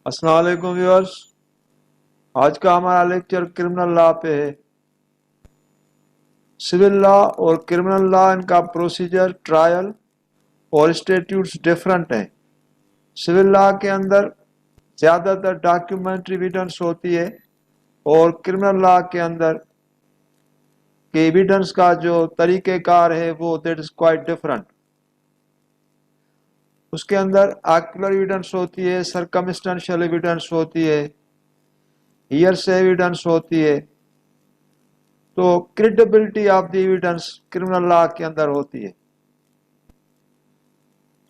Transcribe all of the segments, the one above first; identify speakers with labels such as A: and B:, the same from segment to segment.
A: السلام علیکم ویورز، آج کا ہمارا لیکچر کرمنل لا پہ ہے۔ سول لا اور کرمنل لا، ان کا پروسیجر، ٹرائل اور اسٹیٹیوٹس ڈیفرنٹ ہیں۔ سول لا کے اندر زیادہ تر ڈاکیومنٹری ایویڈنس ہوتی ہے اور کرمنل لا کے اندر کہ ایویڈنس کا جو طریقہ کار ہے وہ دیٹ از کوائٹ ڈفرنٹ۔ اس کے اندر آکولر ایویڈنس ہوتی ہے، سرکمسٹینشیل ایویڈنس ہوتی ہے، ہیئر سے ایویڈنس ہوتی ہے۔ تو credibility of the evidence criminal law کے اندر ہوتی ہے۔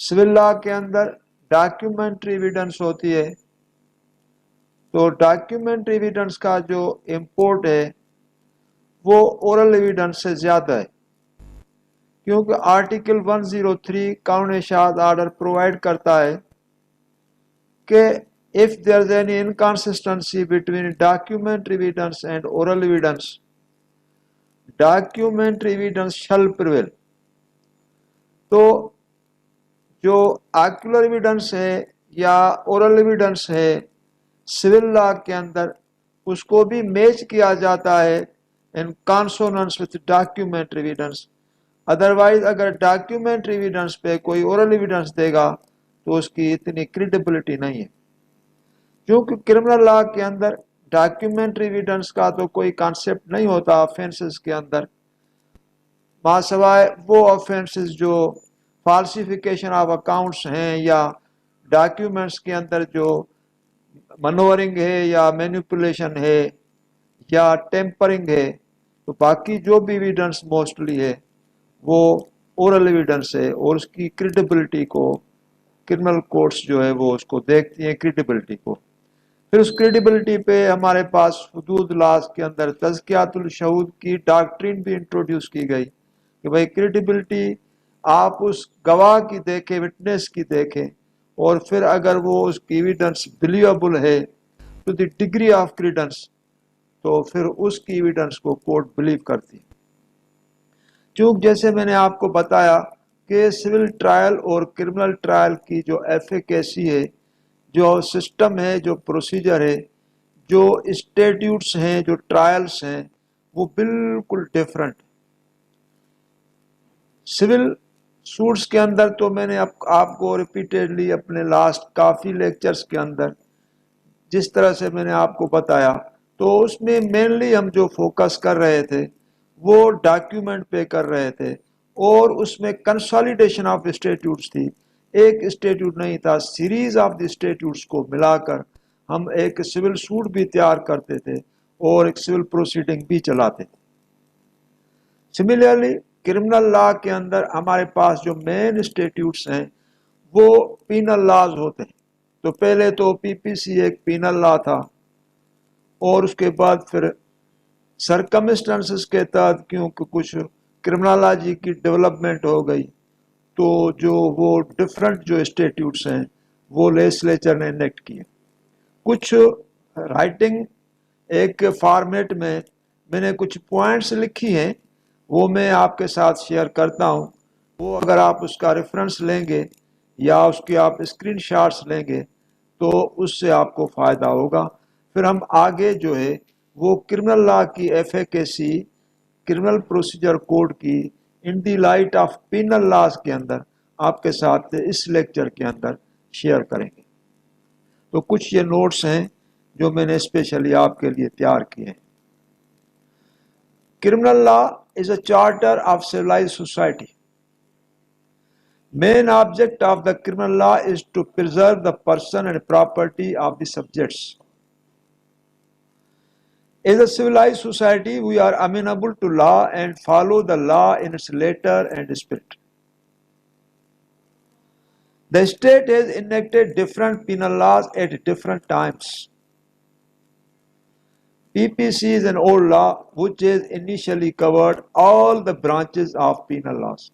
A: سول لا کے اندر ڈاکیومنٹری ایویڈنس ہوتی ہے۔ تو ڈاکیومنٹری ایویڈنس کا جو امپورٹ ہے وہ اورل ایویڈنس سے زیادہ ہے، کیونکہ آرٹیکل 103 قانون اشاعت آرڈر پرووائڈ کرتا ہے کہ if there is any inconsistency between documentary evidence and oral evidence, documentary evidence shall prevail۔ تو جو آکولر ایویڈنس ہے یا اورل ایویڈنس ہے سول لا کے اندر، اس کو بھی میچ کیا جاتا ہے ان کانسوننس وتھ ڈاکیومنٹری ایویڈنس۔ ادروائز اگر ڈاکیومنٹری ایویڈنس پہ کوئی اورل ایویڈنس دے گا تو اس کی اتنی کریڈیبلٹی نہیں ہے، کیونکہ کرمنل لا کے اندر ڈاکیومنٹری ایویڈنس کا تو کوئی کانسیپٹ نہیں ہوتا آفینسز کے اندر، ماں سوائے وہ آفینسز جو فالسیفیکیشن آف اکاؤنٹس ہیں یا ڈاکیومنٹس کے اندر جو منورنگ ہے یا مینیپولیشن ہے یا ٹیمپرنگ ہے۔ تو باقی جو بھی ایویڈنس موسٹلی ہے وہ اورل ایویڈنس ہے، اور اس کی کریڈیبلٹی کو کرمنل کورٹس جو ہے وہ اس کو دیکھتی ہیں، کریڈیبلٹی کو۔ پھر اس کریڈیبلٹی پہ ہمارے پاس حدود لاز کے اندر تزکیات الشہود کی ڈاکٹرین بھی انٹروڈیوس کی گئی کہ بھائی کریڈیبلٹی آپ اس گواہ کی دیکھیں، وٹنس کی دیکھیں، اور پھر اگر وہ اس کی ایویڈنس بلیویبل ہے to the degree of credence تو پھر اس کی ایویڈنس کو کورٹ بلیو کرتی ہے۔ چونکہ جیسے میں نے آپ کو بتایا کہ سول ٹرائل اور کرمنل ٹرائل کی جو ایفیکیسی ہے، جو سسٹم ہے، جو پروسیجر ہے، جو اسٹیٹیوٹس ہیں، جو ٹرائلس ہیں، وہ بالکل ڈیفرنٹ۔ سول سوٹس کے اندر تو میں نے آپ کو ریپیٹیڈلی اپنے لاسٹ کافی لیکچرز کے اندر جس طرح سے میں نے آپ کو بتایا، تو اس میں مینلی ہم جو فوکس کر رہے تھے وہ ڈاکیومنٹ پہ کر رہے تھے، اور اس میں کنسالیڈیشن آف اسٹیٹیوٹس تھی۔ ایک اسٹیٹیوٹ نہیں تھا، سیریز آف دی اسٹیٹیوٹس کو ملا کر ہم ایک سول سوٹ بھی تیار کرتے تھے اور ایک سول پروسیڈنگ بھی چلاتے تھے۔ سملرلی کرمنل لا کے اندر ہمارے پاس جو مین اسٹیٹیوٹس ہیں وہ پینل لاز ہوتے ہیں۔ تو پہلے تو پی پی سی ایک پینل لا تھا، اور اس کے بعد پھر سرکمسٹنسز کے تحت کیونکہ کچھ کرمنالوجی کی ڈیولپمنٹ ہو گئی تو جو وہ ڈفرنٹ جو اسٹیٹیوٹس ہیں وہ لیجسلیچر نے انیکٹ کیے۔ کچھ رائٹنگ ایک فارمیٹ میں نے کچھ پوائنٹس لکھی ہیں، وہ میں آپ کے ساتھ شیئر کرتا ہوں۔ وہ اگر آپ اس کا ریفرنس لیں گے یا اس کی آپ اسکرین شاٹس لیں گے تو اس سے آپ کو فائدہ ہوگا۔ پھر ہم آگے جو ہے وہ کرمنل لا کی ایفیکیسی، کرمنل پروسیجر کوڈ کی in the light of penal laws کے اندر آپ کے ساتھ اس لیکچر کے اندر شیئر کریں گے۔ تو کچھ یہ نوٹس ہیں جو میں نے اسپیشلی آپ کے لیے تیار کیے ہیں۔ Criminal law is a charter of civilized society. Main object of the criminal law is to preserve the person and property of the subjects. As a civilized society, we are amenable to law and follow the law in its letter and spirit. The state has enacted different penal laws at different times. PPC is an old law which has initially covered all the branches of penal laws.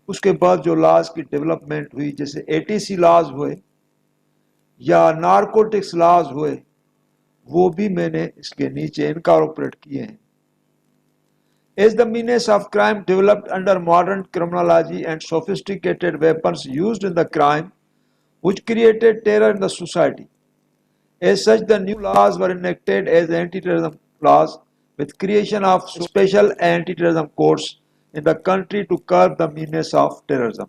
A: اس کے بعد جو laws کی development ہوئی، جیسے ATC laws ہوئے یا narcotics laws ہوئے، وہ بھی میں نے اس کے نیچے انکارپوریٹ کیے ہیں۔ As the menace of crime developed under modern criminology and sophisticated weapons used in the crime, which created terror in the society. As such, the new laws were enacted as anti-terrorism laws with creation of special anti-terrorism courts in the country to curb the menace of terrorism.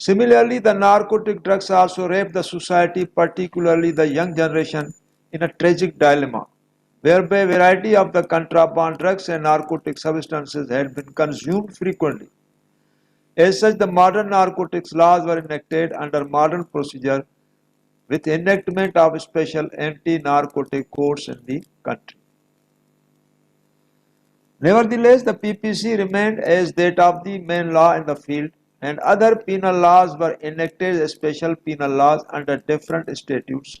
A: Similarly, the narcotic drugs also rape the society, particularly the young generation, in a tragic dilemma, whereby a variety of the contraband drugs and narcotic substances had been consumed frequently. As such, the modern narcotics laws were enacted under modern procedure with enactment of special anti-narcotic courts in the country. Nevertheless, the PPC remained as that of the main law in the field, and other penal laws were enacted as special penal laws under different statutes.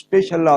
A: special law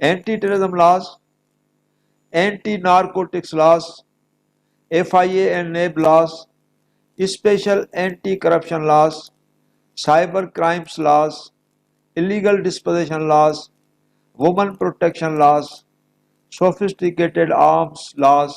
A: Anti-terrorism laws, anti-narcotics laws, FIA and NAB laws, special anti-corruption laws, cyber crimes laws, illegal dispossession laws, women protection laws, sophisticated arms laws.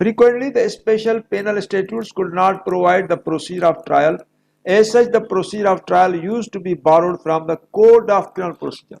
A: Frequently, the special penal statutes could not provide the procedure of trial. As such, the procedure of trial used to be borrowed from the Code of Criminal Procedure.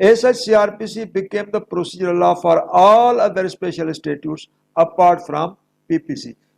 A: As such, CRPC became the procedural law for all other special statutes apart from PPC.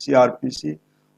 A: CRPC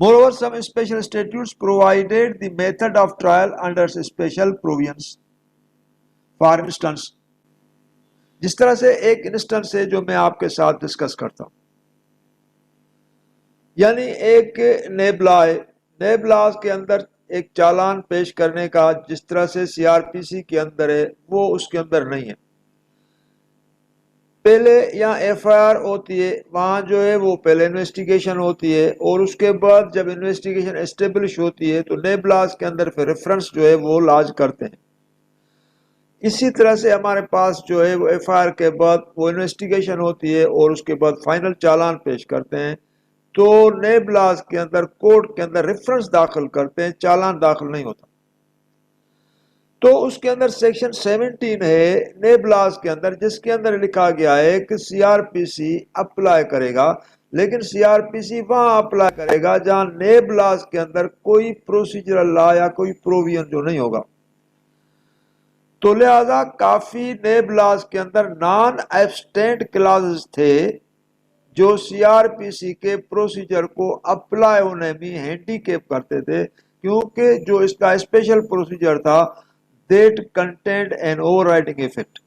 A: Moreover, some special statutes provided the method of trial under special provisions. For instance, جس طرح سے ایک instance ہے جو میں آپ کے ساتھ ڈسکس کرتا ہوں، یعنی ایک نیب لا ہے، نیب لاز کے اندر ایک چالان پیش کرنے کا جس طرح سے سی آر پی سی کے اندر ہے وہ اس کے اندر نہیں ہے۔ پہلے یہاں ایف آئی آر ہوتی ہے، وہاں جو ہے وہ پہلے انویسٹیگیشن ہوتی ہے، اور اس کے بعد جب انویسٹیگیشن اسٹیبلش ہوتی ہے تو نیب لاز کے اندر پھر ریفرنس جو ہے وہ لاج کرتے ہیں۔ اسی طرح سے ہمارے پاس جو ہے وہ ایف آئی آر کے بعد وہ انویسٹیگیشن ہوتی ہے اور اس کے بعد فائنل چالان پیش کرتے ہیں، تو نیب لاز کے اندر کورٹ کے اندر ریفرنس داخل کرتے ہیں، چالان داخل نہیں ہوتا۔ تو اس کے اندر سیکشن 17 ہے نیب لاز کے اندر، جس کے اندر لکھا گیا ہے کہ سی آر پی سی اپلائی کرے گا، لیکن سی آر پی سی وہاں اپلائی کرے گا جہاں نیب لاز کے اندر کوئی پروسیجرل لا یا کوئی پروویژن جو نہیں ہوگا۔ تو لہذا کافی نیب لاز کے اندر نان ایبسٹینٹ کلازز تھے جو سی آر پی سی کے پروسیجر کو اپلائی ہونے میں ہینڈی کیپ کرتے تھے، کیونکہ جو اس کا اسپیشل پروسیجر تھا that contained an overriding effect,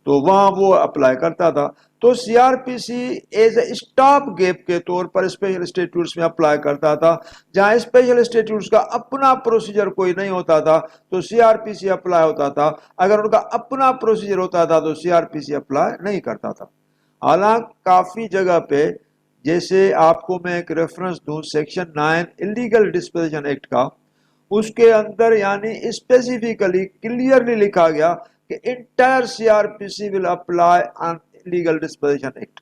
A: تو وہاں وہ اپلائی کرتا تھا۔ تو C R P C as a stop gap کے طور پر اسپیشل اسٹیٹیوٹس میں اپلائی کرتا تھا، جہاں اسپیشل اسٹیٹیوٹس کا اپنا پروسیجر کوئی نہیں ہوتا تھا تو سی آر پی سی اپلائی ہوتا تھا، اگر ان کا اپنا پروسیجر ہوتا تھا تو سی آر پی سی اپلائی نہیں کرتا تھا۔ حالانکہ کافی جگہ پہ، جیسے آپ کو میں ایک ریفرنس دوں سیکشن 9 الیگل ڈسپوزیشن ایکٹ کا، اس کے اندر یعنی اسپیسیفکلی کلیئرلی لکھا گیا کہ entire C R P C will apply on legal disposition act,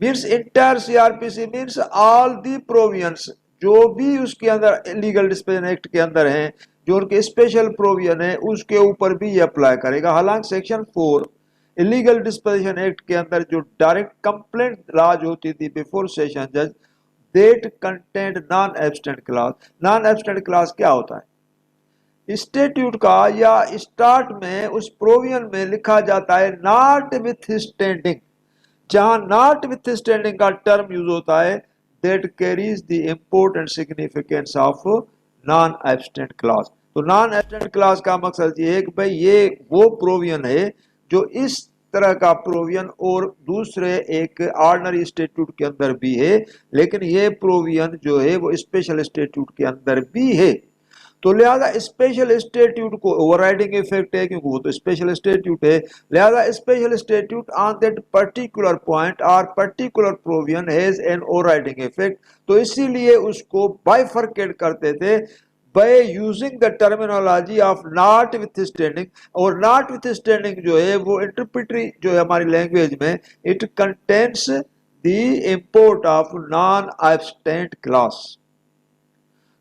A: means entire C R P C means all the provisions جو بھی اس کے اندر لیگل ڈسپوزیشن ایکٹ کے اندر ہیں، جو ان کے اسپیشل پروویژن ہے اس کے اوپر بھی یہ اپلائی کرے گا۔ حالانکہ سیکشن 4 الیگل ڈسپوزیشن ایکٹ کے اندر جو ڈائریکٹ کمپلینٹ لاج ہوتی تھی بیفور سیشن جج، that content non obstante clause. Non obstante clause کیا ہوتا ہے؟ اسٹیٹیوٹ کا یا اسٹارٹ میں اس پروویژن میں لکھا جاتا ہے ناٹ وتھ اسٹینڈنگ، جہاں ناٹ وتھ اسٹینڈنگ کا ٹرم یوز ہوتا ہے that carries the import and significance of non obstante clause. تو نان ایبسٹینٹ کلاس کا مقصد یہ ہے کہ بھائی یہ وہ پروویژن ہے جو اس طرح کا پروویژن اور دوسرے ایک آرڈنری اسٹیٹیوٹ کے اندر بھی ہے، لیکن یہ پروویژن جو ہے وہ اسپیشل اسٹیٹیوٹ کے اندر بھی ہے۔ تو لہذا اسپیشل اسٹیٹیوٹ کو اوور رائڈنگ ایفیکٹ ہے، کیونکہ وہ تو اسپیشل اسٹیٹیوٹ ہے، لہذا special statute on that particular point اور particular provision has an overriding effect, تو اسی لیے اس کو بائیفرکیٹ کرتے تھے by using the terminology of notwithstanding, اور ناٹ وتھ اسٹینڈنگ جو ہے وہ انٹرپریٹری جو ہے ہماری لینگویج میں it contains the import of non obstante clause.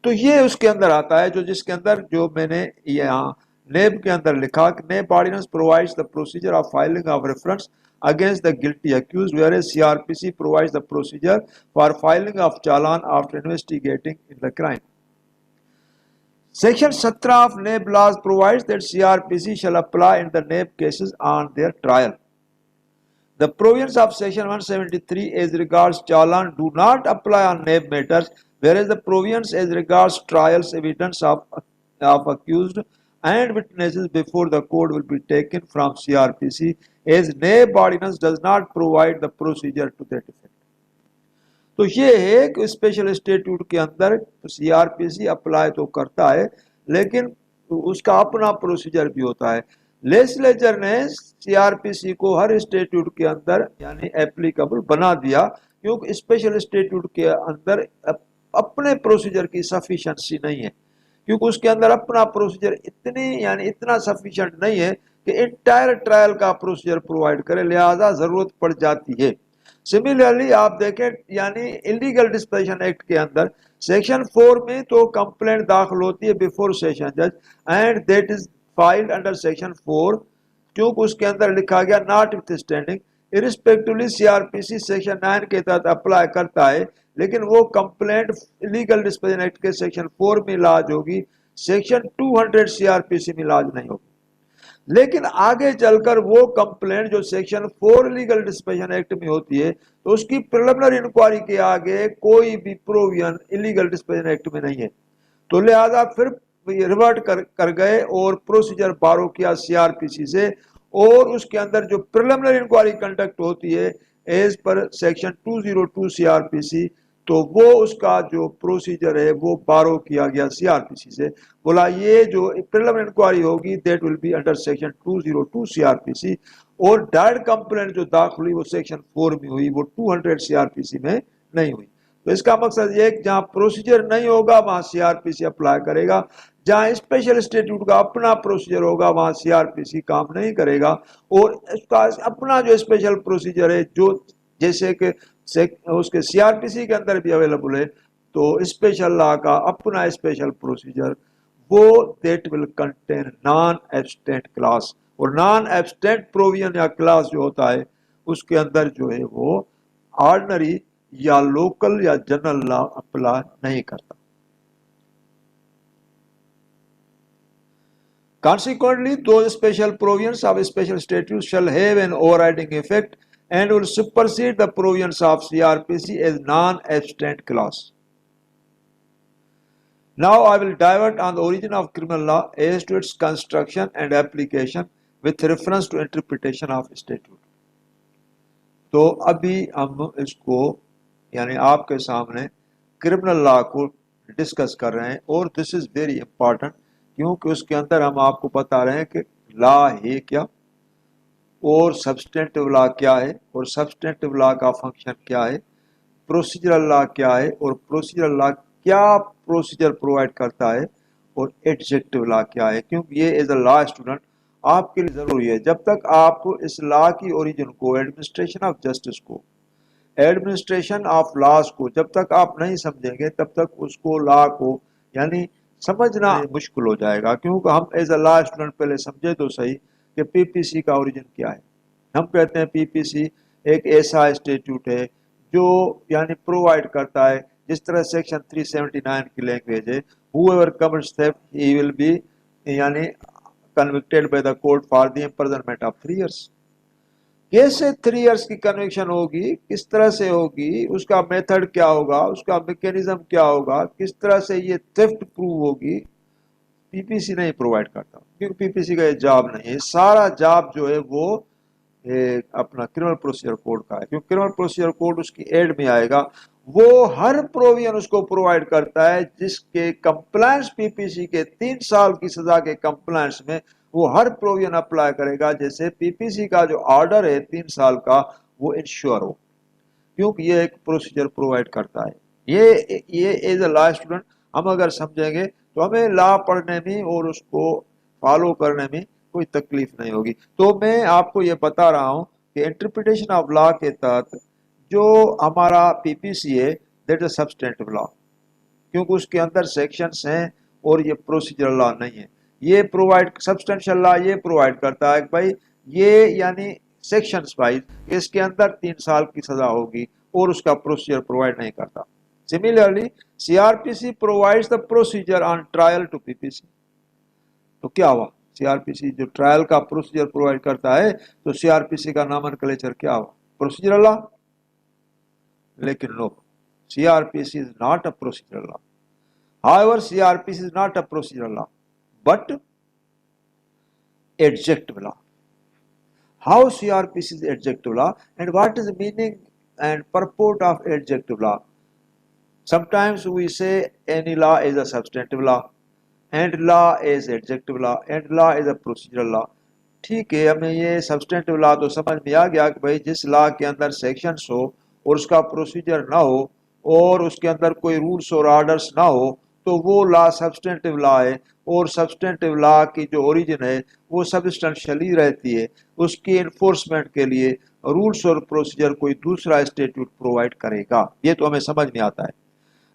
A: تو یہ اس کے اندر آتا ہے، جو جس کے اندر جو میں نے یہاں نیب کے اندر لکھا کہ NAB ordinance provides the procedure of filing of reference against the guilty accused, whereas CRPC provides the procedure for filing of challan after investigating in the crime. Section 17 of NAB laws provides that CRPC shall apply in the NAB cases on their trial. The provisions of Section 173 as regards challan do not apply on NAB matters, whereas the provisions as regards trials, evidence of accused and witnesses before the court will be taken from CRPC, as NAB ordinance does not provide the procedure to that effect. تو یہ ہے کہ special اسٹیٹیوٹ کے اندر سی R P سی apply تو کرتا ہے، لیکن اس کا اپنا پروسیجر بھی ہوتا ہے۔ لیجسلیچر نے سی آر پی سی کو ہر اسٹیٹیوٹ کے اندر یعنی ایپلیکیبل بنا دیا، کیونکہ اسپیشل اسٹیٹیوٹ کے اندر اپنے پروسیجر کی سفیشنسی نہیں ہے، کیونکہ اس کے اندر اپنا پروسیجر اتنا سفیشینٹ نہیں ہے کہ انٹائر ٹرائل کا پروسیجر پرووائڈ کرے، لہذا ضرورت پڑ جاتی ہے۔ سملرلی آپ دیکھیں یعنی انلیگل ڈسپوزیشن ایکٹ کے اندر سیکشن 4 میں تو کمپلینٹ داخل ہوتی ہے بیفور سیشن جج and that is filed under section 4، کیونکہ اس کے اندر لکھا گیا notwithstanding, irrespectively C R P C section 9 کے تحت اپلائی کرتا ہے، لیکن وہ کمپلینٹ لیگل ڈسپوزیشن ایکٹ کے سیکشن 4 میں لاج ہوگی، سیکشن 200 سی آر پی سی میں لاج نہیں ہوگی۔ لیکن آگے چل کر وہ کمپلینٹ جو سیکشن 4 لیگل ڈسپوزیشن ایکٹ میں ہوتی ہے تو اس کی پریلیمنری انکوائری کے آگے کوئی بھی پروویژن لیگل ڈسپوزیشن ایکٹ میں نہیں ہے، تو لہذا پھر ریورٹ کر گئے اور پروسیجر بارو کیا سی آر پی سی سے، اور اس کے اندر جو پریلیمنری انکوائری کنڈکٹ ہوتی ہے as per section 202 C R P C, تو وہ اس کا جو پروسیجر ہے وہ بارو کیا گیا سی آر پی سی سے. بولا یہ جو پریلیمنری انکوائری ہوگی that will be under section 202 C R P C, اور ڈائریکٹ کمپلینٹ جو داخل ہوئی وہ سیکشن 4 میں ہوئی، وہ 200 سی آر پی سی میں نہیں ہوئی. تو اس کا مقصد یہ ہے کہ جہاں پروسیجر نہیں ہوگا وہاں سی آر پی سی اپلائی کرے گا، جہاں اسپیشل اسٹیٹیوٹ کا اپنا پروسیجر ہوگا وہاں سی آر پی سی کام نہیں کرے گا. اور اس کا اپنا جو اسپیشل پروسیجر ہے جو جیسے کہ اس کے سی آر پی سی کے اندر بھی اویلیبل ہے، تو اسپیشل لا کا اپنا اسپیشل پروسیجر وہ that will contain non obstante clause, اور نان ایبسٹینٹ پروویژن یا کلاس جو ہوتا ہے اس کے اندر جو ہے وہ آرڈنری یا لوکل یا جنرل لا اپلائی نہیں کرتا. Consequently, those special provisions of special statutes shall have an overriding effect and will supersede the provisions of CRPC as non-abstent clause. Now I will divert on the origin of criminal law as to its construction and application with reference to interpretation of statute. تو ابھی ہم اس کو یعنی آپ کے سامنے criminal law کو discuss کر رہے ہیں، اور دس از ویری امپارٹنٹ کیونکہ اس کے اندر ہم آپ کو بتا رہے ہیں کہ لا ہے کیا، اور سبسٹینٹیو لا کیا ہے، اور سبسٹینٹیو لا کا فنکشن کیا ہے، پروسیجرل لا کیا ہے، اور پروسیجرل لا کیا پروسیجر پرووائڈ کرتا ہے، اور ایڈجیکٹیو لا کیا ہے. کیونکہ یہ ایز اے لا اسٹوڈنٹ آپ کے لیے ضروری ہے. جب تک آپ اس لا کی اوریجن کو، ایڈمنسٹریشن آف جسٹس کو، ایڈمنسٹریشن آف لاس کو جب تک آپ نہیں سمجھیں گے تب تک اس کو لا کو یعنی سمجھنا مشکل ہو جائے گا. کیونکہ ہم ایز اے لا اسٹوڈنٹ پہلے سمجھے تو صحیح کہ پی پی سی کا اوریجن کیا ہے. ہم کہتے ہیں پی پی سی ایک ایسا انسٹیٹیوٹ ہے جو یعنی پرووائڈ کرتا ہے، جس طرح سیکشن 379 کی لینگویج ہے whoever commits theft he will be یعنی convicted by the court for the imprisonment of 3 years. کیسے 3 ایئرس کی کنوکشن ہوگی، کس طرح سے ہوگی، اس کا میتھڈ کیا ہوگا، اس کا میکینزم کیا ہوگا، کس طرح سے یہ تھیفٹ پروو ہوگی، پی پی سی نہیں پرووائڈ کرتا. کیونکہ پی پی سی کا یہ جاب نہیں ہے. سارا جاب جو ہے وہ اپنا کرمنل پروسیجر کوڈ کا ہے. کیونکہ کرمنل پروسیجر کوڈ اس کی ایڈ میں آئے گا. وہ ہر پروویژن اس کو پرووائڈ کرتا ہے جس کے کمپلائنس پی پی سی کے 3 سال کی سزا کے کمپلائنس میں وہ ہر پروویژن اپلائی کرے گا. جیسے پی پی سی کا جو آرڈر ہے 3 سال کا وہ انشور ہو، کیونکہ یہ ایک پروسیجر پرووائڈ کرتا ہے. یہ ایز اے لا اسٹوڈنٹ ہم اگر سمجھیں گے تو ہمیں لا پڑھنے میں اور اس کو فالو کرنے میں کوئی تکلیف نہیں ہوگی. تو میں آپ کو یہ بتا رہا ہوں کہ انٹرپریٹیشن آف لا کے تحت جو ہمارا پی پی سی ہے دیٹ از سبسٹینٹیو لا، کیونکہ اس کے اندر سیکشنز ہیں اور یہ پروسیجرل لا نہیں ہے. یہ پرووائڈ سبسٹینشیل لا یہ پرووائڈ کرتا ہے کہ بھائی یہ یعنی سیکشنز وائز اس کے اندر 3 سال کی سزا ہوگی، اور اس کا پروسیجر پرووائڈ نہیں کرتا. Similarly C R P C provides the procedure on trial to P P C. تو کیا ہوا، سی آر پی سی جو ٹرائل کا پروسیجر پرووائڈ کرتا ہے تو سی آر پی سی کا نامنکلیچر کیا ہوا، پروسیجرل لا. لیکن no, C R P C is not a procedural law. However, CRPC is not a procedural law, but adjective law. How CRPC is adjective law, and what is the meaning and purport of adjective law? Sometimes we say any law is a substantive law, and law is adjective law, and law is a procedural law. ٹھیک ہے، ہمیں یہ substantive لا تو سمجھ میں آ گیا کہ بھائی جس لا کے اندر سیکشنز ہو اور اس کا پروسیجر نہ ہو اور اس کے اندر کوئی رولز اور آرڈرز نہ ہو تو وہ لا سبسٹینٹیو لا ہے. اور سبسٹینٹیو لا کی جو اوریجن ہے وہ سبسٹینشیلی رہتی ہے. اس کی انفورسمنٹ کے لیے رولز اور پروسیجر کوئی دوسرا انسٹیٹیوٹ پرووائڈ کرے گا. یہ تو ہمیں سمجھ میں آتا ہے.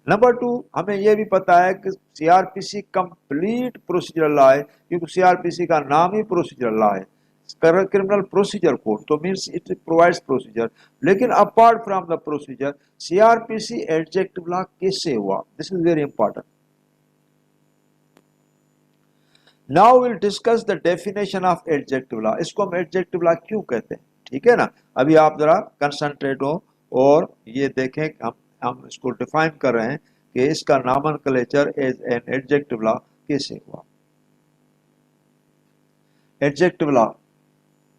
A: نمبر 2 ہمیں یہ بھی پتا ہے کہ سی آر پی سی کمپلیٹ پروسیجرل لا ہے، کیونکہ سی آر پی سی کا نام ہی پروسیجرل لا ہے. کرمنل پروسیجر کوڈ تو مینس اٹ پرووائڈز پروسیجر. لیکن apart from the procedure C R P C adjective law کیسے ہوا، this is very important. Now will discuss the definition of adjective law. اس کو ہم adjective لا کیوں کہتے ہیں، ٹھیک ہے نا. ابھی آپ ذرا کنسنٹریٹ ہو اور یہ دیکھیں کہ ہم اس کو ڈیفائن کر رہے ہیں کہ اس کا نامنکلیچر ایز این ایڈجیکٹو لا کیسے ہوا. Adjective law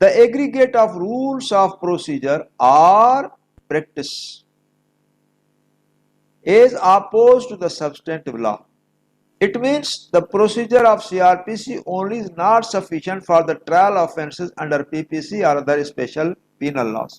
A: The aggregate of rules of procedure or practice is opposed to the substantive law. It means the procedure of CRPC only is not sufficient for the trial offenses under PPC or other special penal laws.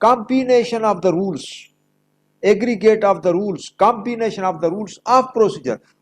A: combination of the rules, aggregate of the rules, combination of the rules of procedure.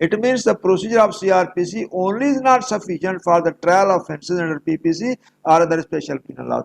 A: It means the procedure of CRPC only is not sufficient for the trial of offences under PPC or other special penal laws.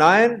A: 9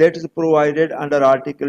A: that is provided under article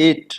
A: 8,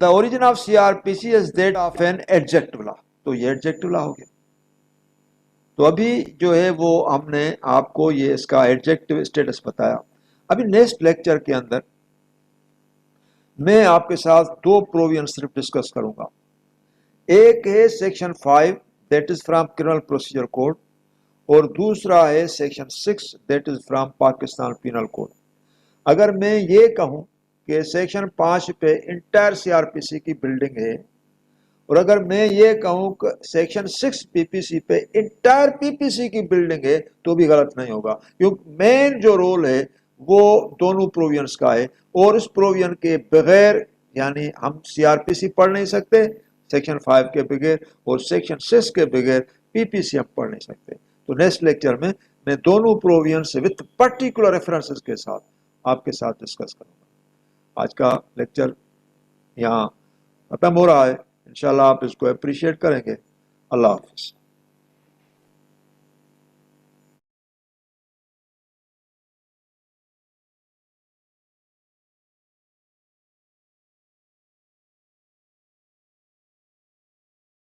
A: the origin of CRPC is that of an adjective law. تو یہ adjective law ہو گیا. تو ابھی جو ہے وہ ہم نے آپ کو یہ اس کا adjective status بتایا. ابھی نیکسٹ لیکچر کے اندر میں آپ کے ساتھ دو پروویژن صرف ڈسکس کروں گا. ایک ہے section 5 that is from criminal procedure code اور دوسرا ہے section 6 that is from Pakistan penal code. اگر میں یہ کہوں کہ سیکشن 5 پہ انٹائر سی آر پی سی کی بلڈنگ ہے اور اگر میں یہ کہوں کہ سیکشن 6 پی پی سی پہ انٹائر پی پی سی کی بلڈنگ ہے تو بھی غلط نہیں ہوگا, کیونکہ مین جو رول ہے وہ دونوں پروویژنس کا ہے اور اس پروویژن کے بغیر یعنی ہم سی آر پی سی پڑھ نہیں سکتے سیکشن 5 کے بغیر اور سیکشن 6 کے بغیر پی پی سی ہم پڑھ نہیں سکتے. تو نیکسٹ لیکچر میں دونوں پروویژنس وتھ پرٹیکولر ریفرنسز کے ساتھ آپ کے ساتھ ڈسکس کروں گا. آج کا لیکچر یہاں ختم ہو رہا ہے. انشاءاللہ آپ اس کو اپریشیٹ کریں گے. اللہ حافظ.